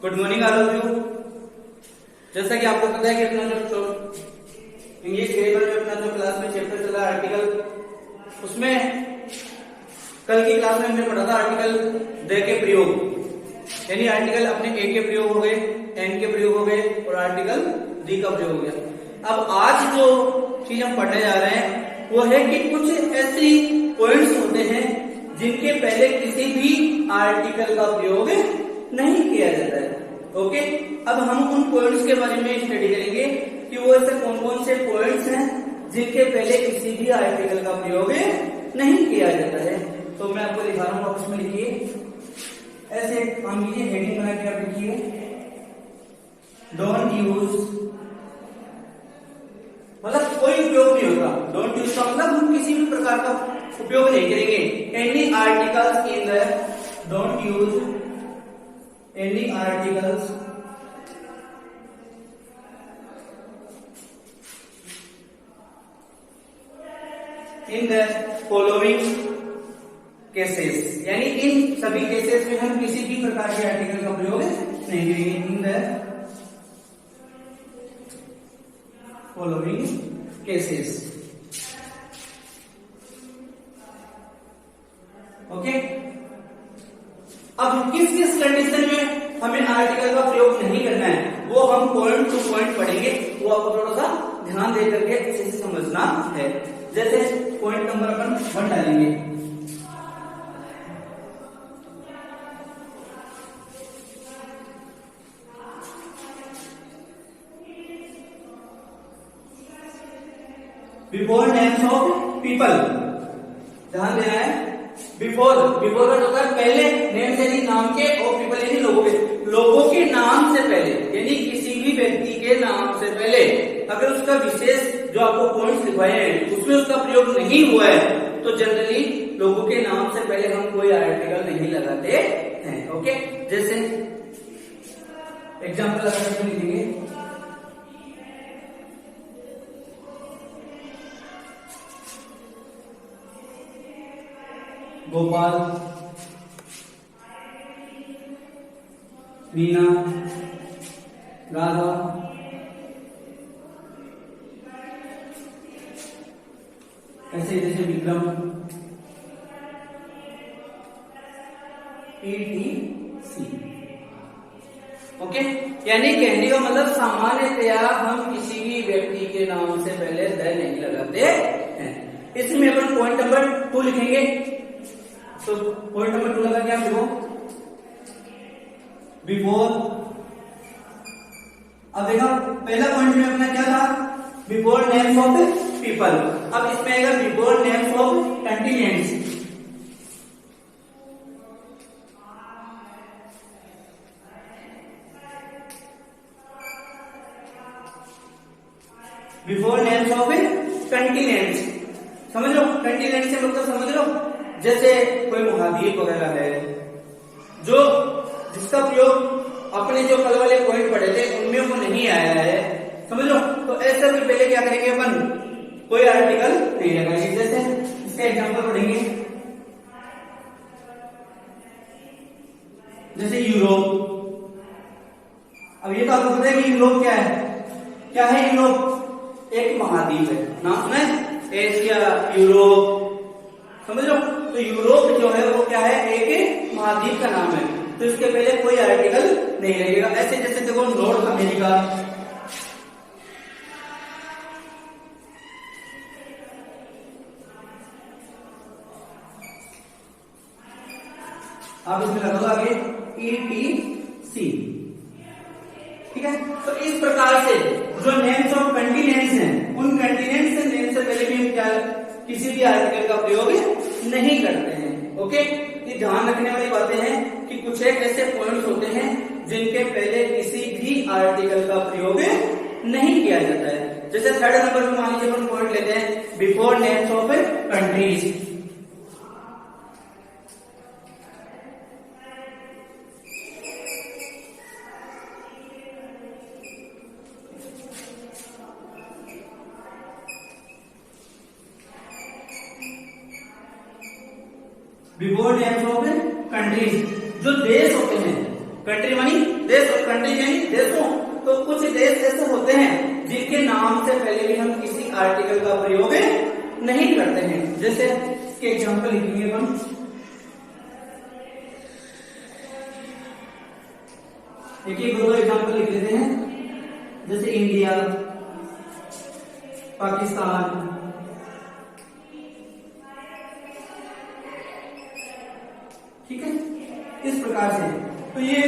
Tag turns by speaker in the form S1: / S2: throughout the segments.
S1: Good morning all of you. जैसा कि आपको पता है कि अपना जो इंग्लिश ग्रामर में अपना जो क्लास में चैप्टर चला आर्टिकल, उसमें कल की क्लास में हमने पढ़ा था आर्टिकल द के प्रयोग, यानी आर्टिकल अपने ए के प्रयोग हो गए, एन के प्रयोग हो गए और आर्टिकल दी का प्रयोग हो गया। अब आज जो चीज हम पढ़ने जा रहे हैं वो है कि कुछ ऐसी पॉइंट्स होते हैं जिनके पहले किसी भी आर्टिकल का प्रयोग नहीं किया जाता है। ओके, अब हम उन पॉइंट्स के बारे में स्टडी करेंगे कि वो ऐसे कौन कौन से पॉइंट्स हैं जिनके पहले किसी भी आर्टिकल का प्रयोग नहीं किया जाता है। तो मैं आपको दिखा रहा हूं, आप उसमें लिखिए, ऐसे हम लीजिए, हेडिंग बना के आप लिखिए डोंट यूज, मतलब कोई उपयोग नहीं होगा। डोंट यूज का मतलब हम किसी भी प्रकार का उपयोग नहीं करेंगे। Any articles in the, don't use any articles in the following cases, यानी इन सभी केसेस में हम किसी भी प्रकार के आर्टिकल का प्रयोग नहीं करेंगे। In the following cases. Okay, अब किस किस कंडीशन में हमें आर्टिकल का प्रयोग नहीं करना है वो हम पॉइंट टू पॉइंट पढ़ेंगे, वो आपको थोड़ा सा ध्यान दे करके अच्छे से समझना है। जैसे पॉइंट नंबर अपन 1 डालेंगे, बिफोर नेम्स ऑफ पीपल, ध्यान देना है। बिफोर का होता है पहले, नेम यानी नाम के, और पीपल यानी लोगों के, लोगों के नाम से पहले, यानी किसी भी व्यक्ति के नाम से पहले अगर उसका विशेष जो आपको पॉइंट्स लिखवाए हैं उसमें उसका प्रयोग नहीं हुआ है तो जनरली लोगों के नाम से पहले हम कोई आर्टिकल नहीं लगाते हैं। ओके, जैसे एग्जाम्पल अगर लिखेंगे, गोपाल, मीना, राधा, ऐसे जैसे विक्रम, ETC। ओके, यानी कहने का मतलब सामान्यतया हम किसी भी व्यक्ति के नाम से पहले द नहीं लगाते हैं। इसमें अपन पॉइंट नंबर 2 लिखेंगे, तो पॉइंट नंबर 2 लगा क्या देखो, बिफोर। अब देखो पहला पॉइंट में अपना क्या था, बिफोर नेम्स ऑफ पीपल। अब इसमें आएगा before names of continents, before names of continents. समझ लो, कंटिनेंट से मतलब समझ लो जैसे कोई महाद्वीप वगैरह है जो जिसका प्रयोग अपने जो कल वाले पॉइंट पढ़े थे उनमें वो नहीं आया है, समझ लो। तो ऐसा भी पहले क्या करेंगे अपन, कोई आर्टिकल नहीं लगाएंगे। जैसे इसका एग्जांपल पढ़ेंगे, जैसे यूरोप। अब ये तो आपको पता है कि यूरोप क्या है, क्या है यूरोप, एक महाद्वीप है, नाम सुना है, एशिया, यूरोप, समझ लो। तो यूरोप जो है वो क्या है, एक महाद्वीप का नाम है, तो इसके पहले कोई आर्टिकल नहीं लगेगा। ऐसे जैसे देखो नॉर्थ अमेरिका, आप इसमें लगोगे आगे ETC, ठीक है। तो इस प्रकार से जो नेम्स ऑफ कंटिनेंट्स हैं उन कंटिनेंट्स से नेम से पहले भी हम क्या किसी भी आर्टिकल का प्रयोग नहीं करते हैं। ओके, ये ध्यान रखने वाली बातें हैं कि कुछ एक ऐसे पॉइंट्स होते हैं जिनके पहले किसी भी आर्टिकल का प्रयोग नहीं किया जाता है। जैसे थर्ड नंबर में मान लीजिए अपन पॉइंट लेते हैं, before names of countries. Before names of countries, जो देश होते हैं, कंट्री मानी देश से पहले भी हम किसी आर्टिकल का प्रयोग नहीं करते हैं। जैसे इसके एग्जाम्पल लिखेंगे हम, एक दो एग्जाम्पल लिख लेते हैं, जैसे इंडिया, पाकिस्तान, ठीक है, इस प्रकार से। तो ये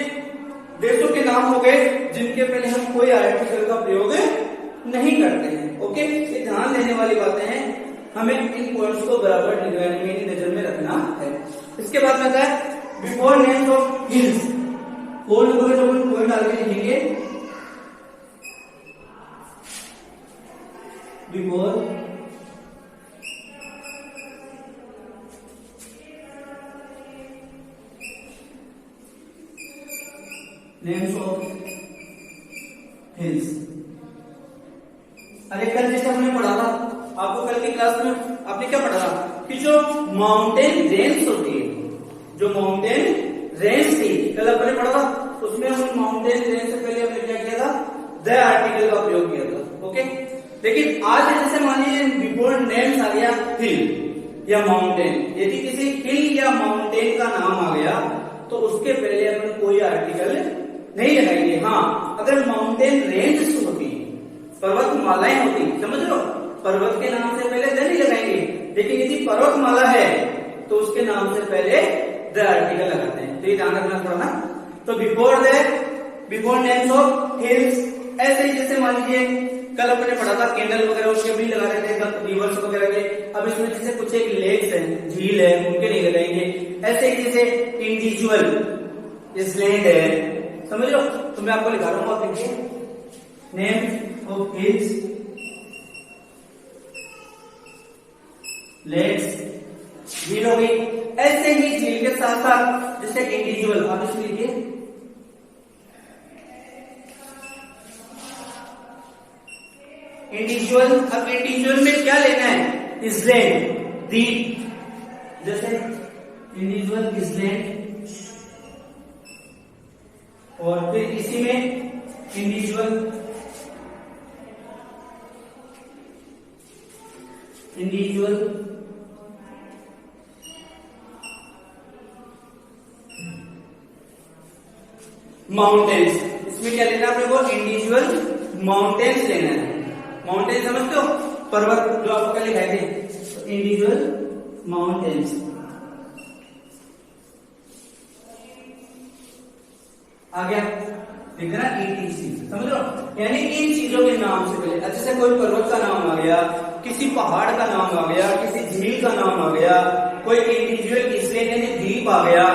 S1: देशों के नाम हो गए जिनके पहले हम कोई आर्टिकल का प्रयोग नहीं करते हैं। ओके, ये ध्यान देने वाली बातें हैं, हमें इन पॉइंट्स को बराबर नजर में रखना है। इसके बाद में आता है before names of hills, four number जो हम पॉइंट आगे लिखेंगे, बिफोर नेम्स ऑफ हिल्स। अरे कल जैसे हमने पढ़ा था, आपको कल की क्लास में आपने क्या पढ़ा था कि जो माउंटेन रेंज होती है, जो माउंटेन रेंज थी कल आपने पढ़ा था, उसमें हम माउंटेन रेंज से पहले हमने क्या किया था, द आर्टिकल का प्रयोग किया था। ओके, लेकिन आज जैसे मान लीजिए बिफोर नेम्स आ गया हिल या माउंटेन, यदि किसी हिल या माउंटेन का नाम आ गया तो उसके पहले अपन कोई आर्टिकल नहीं लगाएंगे। हाँ, अगर माउंटेन रेंज होती, पर्वतमालाएं होती, समझ लो, पर्वत के नाम से पहले द नहीं लगाएंगे, लेकिन यदि पर्वतमाला है तो उसके नाम से पहले द आर्टिकल लगाते हैं। तो ये ध्यान रखना थोड़ा ना। तो बिफोर नेम्स ऑफ हिल्स, ऐसे ही जैसे मान लीजिए कल अपने पढ़ा था कैंडल वगैरह उसके भी लगा रहे थे, रिवर्स वगैरह के। अब इसमें जैसे कुछ एक लेक्स है, झील है, उनके नहीं लगाएंगे। ऐसे ही जैसे इंडिविजुअल इसलैंड है, समझ लो। तो मैं आपको लिखा रहा हूं, आप देखिए नेम ऑफ हिल्स, लेक्स, झील हो गई। ऐसे ही झील के साथ साथ जैसे इंडिविजुअल, आप इसमें लिखिए इंडिविजुअल। अब इंडिविजुअल में क्या लेना है, इसलैंड, द्वीप, जैसे इंडिविजुअल इसलैंड, और फिर इसी में इंडिविजुअल माउंटेन्स। इसमें क्या लेना है अपने को, इंडिविजुअल माउंटेन्स लेना है। माउंटेन समझते हो, पर्वत जो आपको पहले लिखाए थे, तो इंडिविजुअल माउंटेन्स आ गया, ठीक है ना, ETC, समझ लो। यानी इन चीजों के नाम से पहले, जैसे कोई पर्वत का नाम आ गया, किसी पहाड़ का नाम आ गया, किसी झील का नाम आ गया, कोई इंडिविजुअल इसलिए यानी द्वीप आ गया,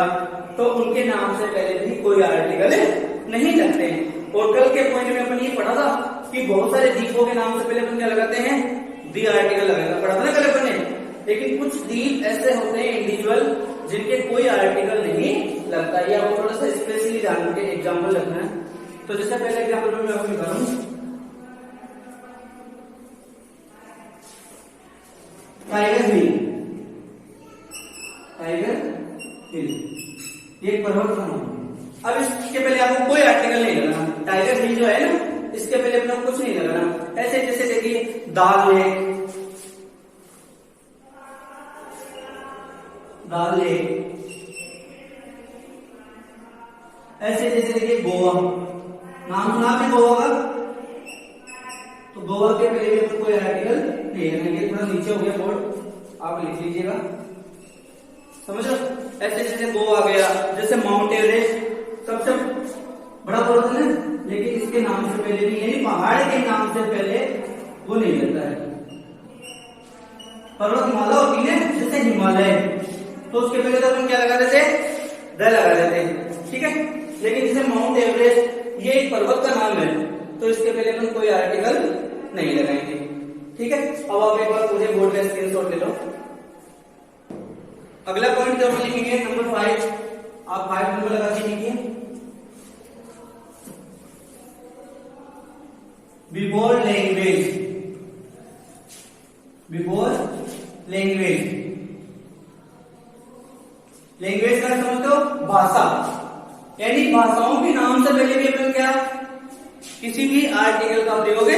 S1: तो उनके नाम से पहले भी कोई आर्टिकल नहीं लगते हैं। और कल के पॉइंट में अपन ये पढ़ा था कि बहुत सारे द्वीपों के नाम से पहले अपन क्या लगाते हैं, दी आर्टिकल लगाता, पढ़ा था ना कल अपन ने। लेकिन कुछ द्वीप ऐसे होते हैं इंडिविजुअल जिनके कोई आर्टिकल नहीं लगता, या वो थोड़ा सा स्पेशली जान के एग्जाम्पल रखना है। तो जैसे पहले एग्जाम्पल में मैं आपको बता रहा हूं, टाइगर हिल, ये पर्वत का नाम। अब इसके पहले आपको कोई आर्टिकल नहीं लगाना, टाइगर हिल जो है ना, इसके पहले अपना कुछ नहीं लगाना। ऐसे जैसे देखिए दाल लेक, ऐसे जैसे देखिए गोवा, नाम सुना आपने गोवा का, तो गोवा के पहले भी कोई आर्टिकल नहीं है, थोड़ा नीचे हो गया बोर्ड, आप लिख लीजिएगा, समझ लो। ऐसे जैसे गोवा आ गया, जैसे माउंट एवरेस्ट सबसे बड़ा पर्वत है, लेकिन इसके नाम से पहले भी, यानी पहाड़ के नाम से पहले वो नहीं लगता है। पर्वतमाला होती है जैसे हिमालय, तो उसके पहले तो अपन क्या लगा देते, द लगा देते, ठीक है। लेकिन जैसे माउंट एवरेस्ट ये एक पर्वत का नाम है, तो इसके पहले अपन कोई आर्टिकल नहीं लगाएंगे, ठीक है। अब आप एक बार पूरे बोर्ड का स्क्रीनशॉट ले लो। अगला पॉइंट जो हम लिखेंगे नंबर 5, आप 5 नंबर लगा के लिखिए, बिफोर लैंग्वेज का मतलब भाषा, यानी भाषाओं के नाम से पहले भी अपन क्या किसी भी आर्टिकल का प्रयोग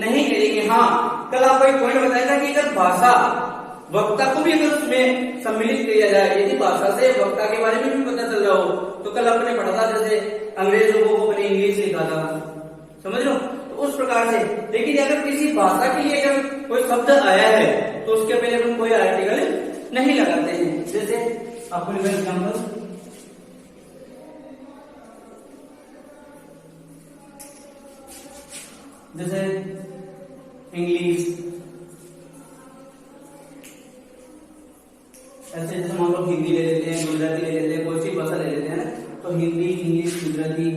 S1: नहीं करेंगे। हाँ, कल आपको एक पॉइंट बताया था कि अगर भाषा वक्ता को भी अगर उसमें सम्मिलित किया जाए, यदि भाषा से वक्ता के बारे में भी पता चल रहा हो, तो कल आपने पढ़ा था जैसे अंग्रेज लोगों को अपने इंग्लिश लिखा था, समझ लो, तो उस प्रकार से। लेकिन अगर किसी भाषा के लिए अगर कोई शब्द आया है तो उसके पहले हम कोई आर्टिकल नहीं लगाते हैं। जैसे आपको लिखा एग्जाम्पल, जैसे इंग्लिश, ऐसे जैसे मान लो हिंदी ले लेते हैं, गुजराती ले लेते हैं, कोई सी भाषा ले लेते हैं, तो हिंदी, इंग्लिश, गुजराती,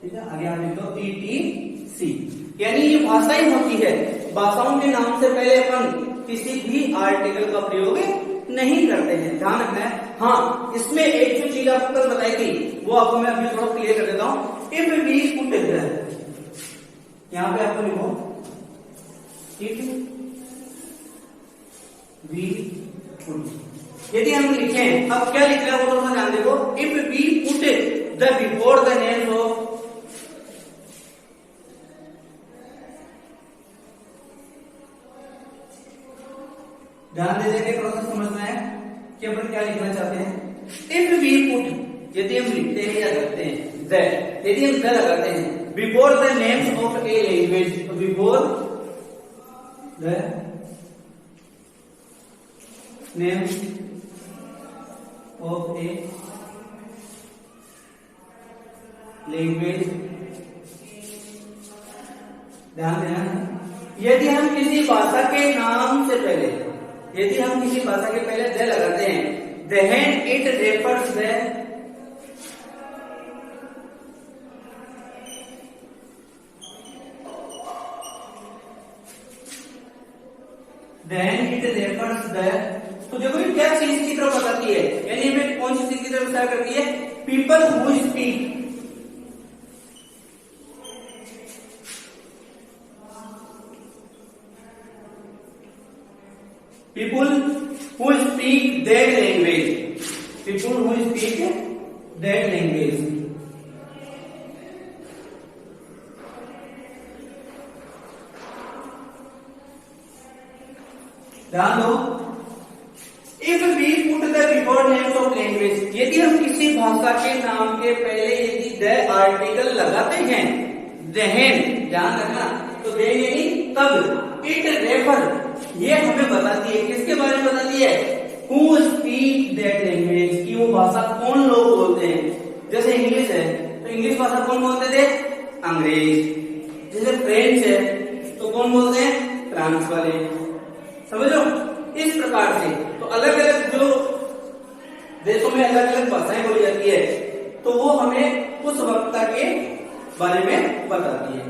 S1: ठीक है। आगे आप लिख दो ETC, यानी ये भाषा ही होती है। भाषाओं के नाम से पहले अपन किसी भी आर्टिकल का प्रयोग नहीं करते हैं, ध्यान रखना है। हाँ, इसमें एक जो चीज आपको कल बताई थी वो आपको मैं अभी थोड़ा क्लियर कर देता हूं। इफ वी पुट है, यहां पे आपको लिखो इफ वी पुट, यदि हम लिखें, अब क्या लिख रहे हैं वो थोड़ा ध्यान देखो। If we put the before the name of, ध्यान दे देंगे, थोड़ा सा समझना है कि अपन क्या लिखना चाहते हैं। इफ वी पुट, यदि हम लिखते हैं या रखते हैं द, यदि हम द लगाते हैं before the names of a language, before the names of a language, ध्यान देना, यदि हम किसी भाषा के नाम से पहले, यदि हम किसी भाषा के पहले द लगाते हैं, then it refers the, then it refers the, तो देखो ये क्या चीज की तरफ बताती है, यानी हमें कौन सी चीज की तरफ इशारा करती है? People who speak, people who speak that language, people who speak that language, ध्यान दो। If we put the before names of language, यदि हम किसी भाषा के नाम के पहले यदि द आर्टिकल लगाते हैं, देन, ध्यान रखना, तो देन यानी तब, इट रेफर, ये हमें बताती है, किसके बारे में बताती है? हु स्पीक दैट लैंग्वेज, की वो भाषा कौन लोग बोलते हैं। जैसे इंग्लिश है तो इंग्लिश भाषा कौन बोलते थे? अंग्रेज। जैसे फ्रेंच है तो कौन बोलते हैं? फ्रांस वाले, समझो। इस प्रकार से तो अलग अलग जो देशों में अलग अलग भाषाएं बोली जाती है, तो वो हमें उस वक्ता के बारे में बताती है,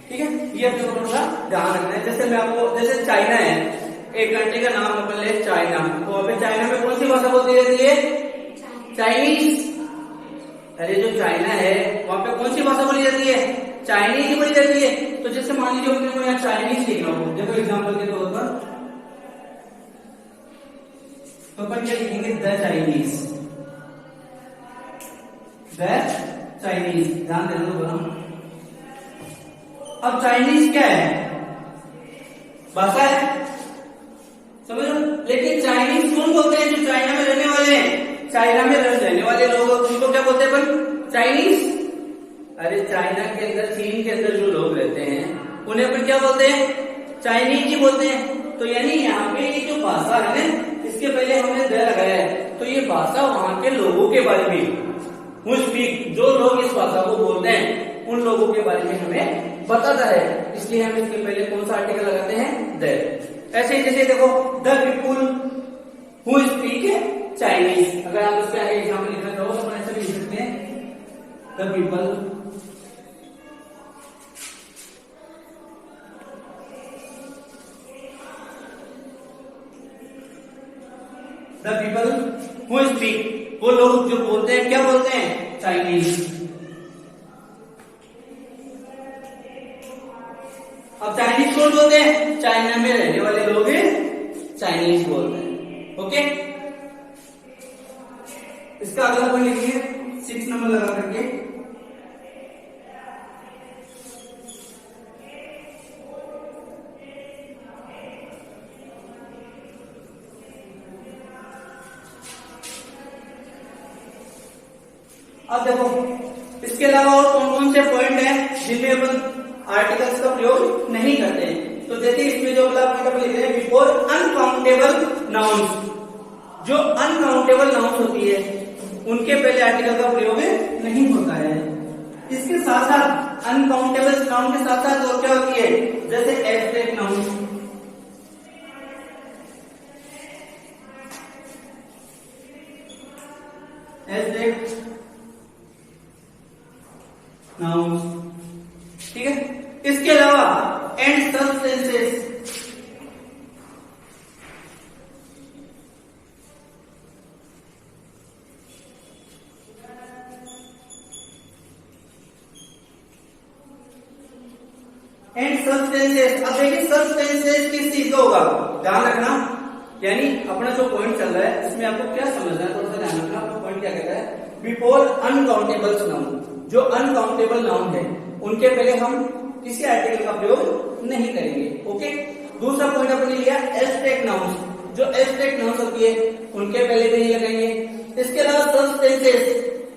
S1: ठीक है। ये अपने को थोड़ा ध्यान रखना है। जैसे मैं आपको, जैसे चाइना है, एक कंट्री का नाम अपन ले चाइना, तो वहां पे चाइना में कौन सी भाषा बोलती रहती है? चाइनीज। अरे जो चाइना है वहां पे कौन सी भाषा बोली जाती है? चाइनीज ही बोली जाती है। तो जैसे मान लीजिए अपने को यहाँ चाइनीज लिखना हो, देखो एग्जाम्पल के तौर पर, तो अपन क्या लिखेंगे? द चाइनीज, द चाइनीज, ध्यान देना दोनों। अब चाइनीज क्या है? भाषा है, समझ लो। लेकिन चाइनीज कौन बोलते हैं? जो चाइना में रहने वाले हैं, चाइना में रहने वाले लोग, उनको क्या बोलते हैं अपन? चाइनीज। अरे चाइना के अंदर, चीन के अंदर जो लोग रहते हैं उन्हें अपन क्या बोलते हैं? चाइनीज ही बोलते हैं। तो यानी यहाँ पे ये जो भाषा है ना, इसके पहले हमने द लगाया है, तो ये भाषा वहां के लोगों के बारे में, हु स्पीक, जो लोग इस भाषा को बोलते हैं उन लोगों के बारे में हमें बताता है, इसलिए हम इसके पहले कौन सा आर्टिकल लगाते हैं? द। ऐसे ही जैसे देखो, the people who speak Chinese, अगर आप इसके आगे एग्जाम्पल लिखना चाहो तो ऐसे भी लिख सकते हैं, द पीपल हु स्पीक, वो लोग जो बोलते हैं, क्या बोलते हैं? चाइनीज। अब चाइनीज कौन बोलते हैं? चाइना में रहने वाले लोग चाइनीज बोलते हैं। इसका अगला पॉइंट लिखिए 6 नंबर लगा करके। अब देखो इसके अलावा और कौन कौन से पॉइंट हैं जिनमें अपन आर्टिकल्स का प्रयोग नहीं करते हैं। तो देखिए इसमें जो अगला पॉइंट अपन लिख रहे हैं, बिफोर अनकाउंटेबल नाउन्स, जो अनकाउंटेबल नाउन्स होती है उनके पहले आर्टिकल का प्रयोग नहीं होता है। इसके साथ साथ अनकाउंटेबल नाउन के साथ साथ और क्या होती है, जैसे एब्स्ट्रैक्ट नाउन, एब्स्ट्रैक्ट नाउन्स, ठीक है। इसके अलावा एंड सबस्टेंसेस, एंड सबस्टेंसेस। अब देखिए सबस्टेंसेस किस चीज का होगा, ध्यान रखना, यानी अपना जो पॉइंट चल रहा है इसमें आपको क्या समझना है, थोड़ा सा ध्यान रखना। अपना पॉइंट क्या कहता है, बिफोर अनकाउंटेबल नाउन, जो अनकाउंटेबल नाउन है उनके पहले हम किसी आर्टिकल का प्रयोग नहीं करेंगे। ओके, दूसरा पॉइंट अपने लिया एब्स्ट्रैक्ट नाउन, जो एब्स्ट्रैक्ट नाउन होती है उनके पहले भी नहीं लगाएंगे। इसके अलावा सबस्टेंसेस,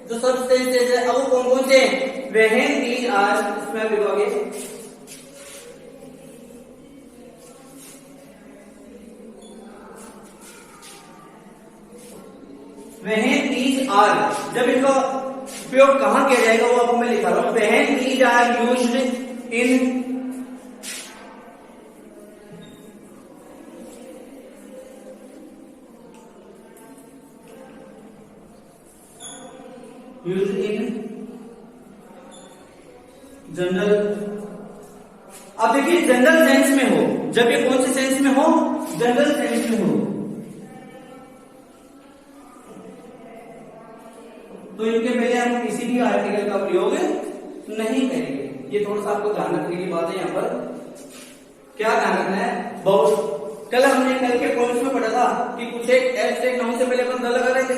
S1: जो सबस्टेंसेस है अब वो कौन कौन से, व्हेन दीज आर, इसमें आप लिखोगे व्हेन दीज आर, जब इनका उपयोग कहां किया जाएगा वो आपको मैं लिखा रहा हूं। When these are used in general. अब देखिए जनरल सेंस में हो, जब ये कौन से सेंस में हो, जनरल सेंस में हो, तो इनके पहले हम किसी भी आर्टिकल का प्रयोग नहीं करेंगे। ये थोड़ा सा आपको ध्यान रखने की बात है। यहाँ पर क्या ध्यान रखना है, बहुत कल हमने कल के पॉइंट्स में पढ़ा था कि कुछ एक एब्स्ट्रैक्ट नाउन से पहले अपन द लगा रहे थे,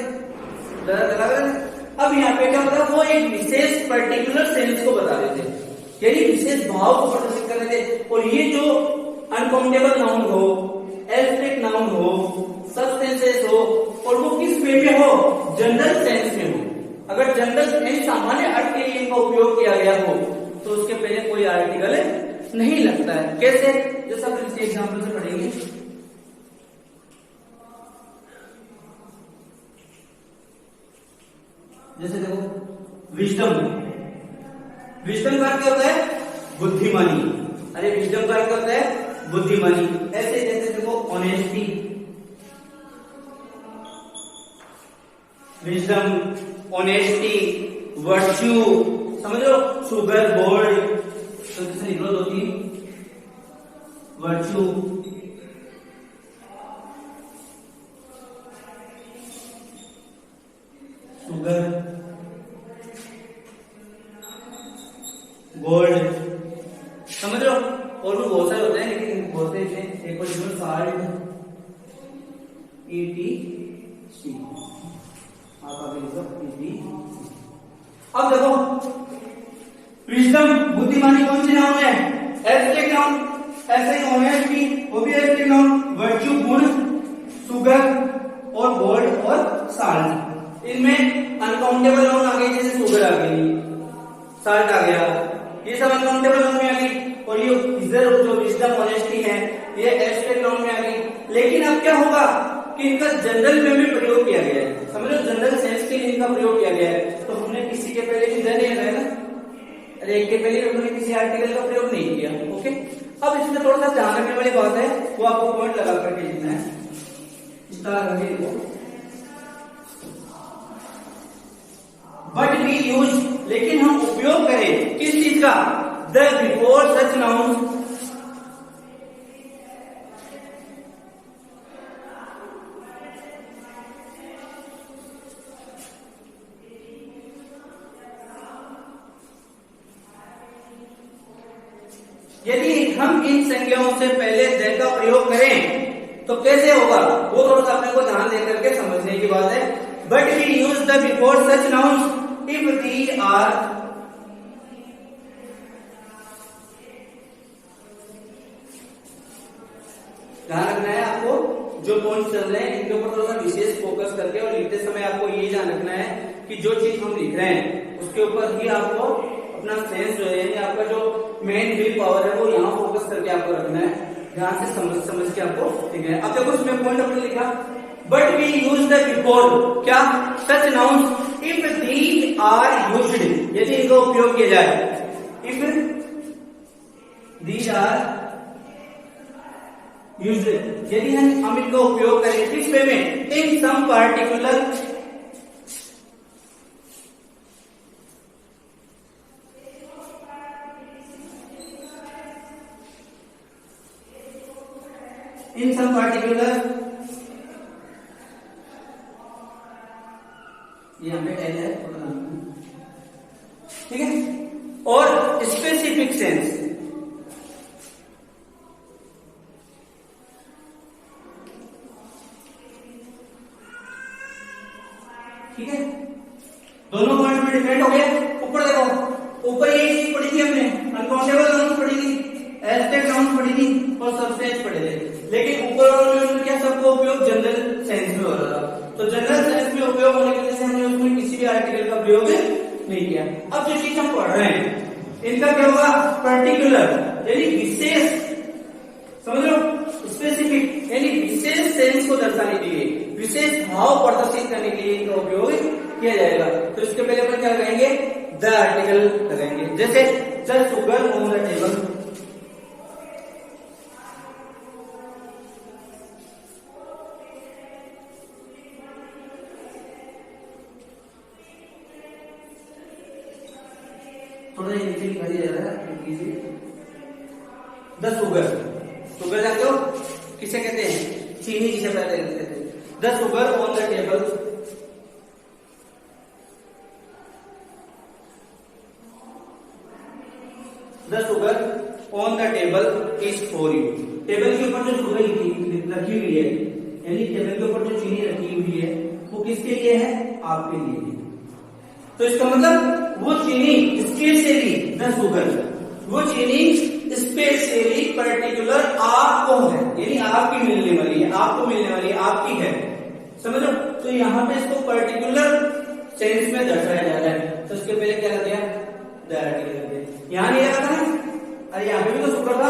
S1: द लगा रहे थे। अब यहाँ पे क्या बता, वो एक विशेष पर्टिकुलर सेंस को बता रहे थे, यानी विशेष भाव को प्रदर्शित कर रहे थे। और ये जो अनकाउंटेबल नाउन हो, एब्स्ट्रैक्ट नाउन हो, सबस्टेंसेस हो, और वो किस वे में हो, जनरल सेंस में हो। अगर जनरल यानी सामान्य अर्थ के लिए इनका उपयोग किया गया हो तो उसके पहले कोई आर्टिकल नहीं लगता है। कैसे, जैसा हम इस एग्जाम्पल से पढ़ेंगे। जैसे देखो विजडम, विजडम का अर्थ क्या होता है, बुद्धिमानी। अरे विजडम का अर्थ क्या होता है, बुद्धिमानी। ऐसे जैसे देखो ऑनेस्टी, विजडम, ऑनेस्टी, वर्च्यू, समझ लो, शुगर, गोल्ड, तो किसे निकलो दो तीन, वर्च्यू, शुगर, गोल्ड, समझ लो। और भी बहुत सारे होते हैं लेकिन बहुत से एक और साल्ट, ETC, अब देखो विजडम, बुद्धिमानी कौन सी नाउन है, एब्स्ट्रैक्ट नाउन। ऐसे ही ऑनेस्टी, वो भी एब्स्ट्रैक्ट नाउन। वर्च्यू, गुण, शुगर और गोल्ड और साल्ट, इनमें अनकाउंटेबल नाउन आ गई, जैसे शुगर आ गई, साल्ट आ गया, ये सब अनकाउंटेबल नाउन में आ गई। और ये इधर जो विजडम, ऑनेस्टी है, ये एब्स्ट्रैक्ट नाउन में आ गई। लेकिन अब क्या होगा कि इनका जनरल वे में प्रयोग किया गया है, समझ लो, जनरल सेंस के लिए इनका प्रयोग किया गया है। तो हमने किसी के पहले भी नहीं लगाया ना, अरे एक के पहले हमने किसी आर्टिकल का प्रयोग नहीं किया। ओके, अब इसमें थोड़ा सा ध्यान रखने वाली बात है, वो आपको पॉइंट लगा करके लिखना है, स्टार लगे वो। बट वी यूज, लेकिन हम उपयोग करें किस चीज का, द बिफोर सच नाउन, यदि हम इन संज्ञाओं से पहले द का प्रयोग करें तो कैसे होगा, वो थोड़ा सा अपने को ध्यान देकर के समझने की बात है। But we use the before such nouns if they are ध्यान रखना है आपको, जो पॉइंट चल रहे हैं इनके ऊपर थोड़ा सा विशेष फोकस करके, और लिखते समय आपको ये ध्यान रखना है कि जो चीज हम लिख रहे हैं उसके ऊपर ही आपको अपना सेंस जो है, आपका जो मेन विल पावर है वो यहाँ फोकस करके आपको रखना है, ध्यान से समझ के आपको, ठीक है। अब देखो इसमें पॉइंट अपने लिखा, but we use the before क्या such nouns if they are used, यदि इनका उपयोग किया जाए, इफ दी आर यूज्ड, यदि हम इनका उपयोग करें किस वे में, इन सम पार्टिकुलर यहाँ पे एल है, ठीक है, और स्पेसिफिक सेंस, ठीक है, दोनों पॉइंट में डिफरेंट हो गए। ऊपर देखो, ऊपर ये चीज पढ़ी थी हमने, अनकाउंटेबल नाउन्स पढ़ी थी, एब्स्ट्रैक्ट नाउन्स पढ़ी थी और सबस्टेंस पढ़े थे, लेकिन ऊपर वाले में क्या सबका उपयोग जनरल सेंस में हो रहा था, तो जनरल सेंस में उपयोग होने की वजह से हमने उसमें किसी भी आर्टिकल का प्रयोग नहीं किया। अब जो चीज हम पढ़ रहे हैं इनका क्या होगा, पर्टिकुलर यानी विशेष, समझ लो, स्पेसिफिक यानी विशेष सेंस को दर्शाने के लिए, विशेष भाव प्रदर्शित करने के लिए इनका उपयोग किया जाएगा। तो इसके पहले अपन क्या लगाएंगे, द आर्टिकल लगाएंगे, जैसे the sugar on the table, थोड़ा नीचे लिखा दिया जा रहा है, द शुगर, शुगर जानते हो किसे कहते हैं, चीनी जिसे पहले कहते थे, the sugar on the table, the sugar on the table is for you, table के ऊपर जो शुगर रखी हुई है, यानी टेबल के ऊपर जो चीनी रखी हुई है वो किसके लिए है, आपके लिए। तो इसका मतलब वो चीनी स्पेशली, द शुगर, वो चीनी स्पेशली पर्टिकुलर आपको है, यानी आपकी मिलने वाली है, आपको मिलने वाली है, आपकी है, समझो। तो यहाँ पे इसको पर्टिकुलर सेंस में दर्शाया जा रहा है, तो इसके पहले क्या कर दिया, द आर्टिकल कर दिया। यहाँ नहीं लगा था, अरे यहाँ पे भी तो शुगर था,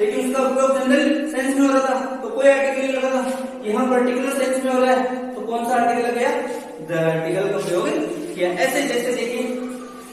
S1: लेकिन उसका उपयोग जनरल सेंस में हो रहा था, तो कोई आर्टिकल नहीं लगा था। यहाँ पर्टिकुलर सेंस में हो रहा है, तो कौन सा आर्टिकल लग गया, द आर्टिकल का प्रयोग किया। ऐसे जैसे देखिए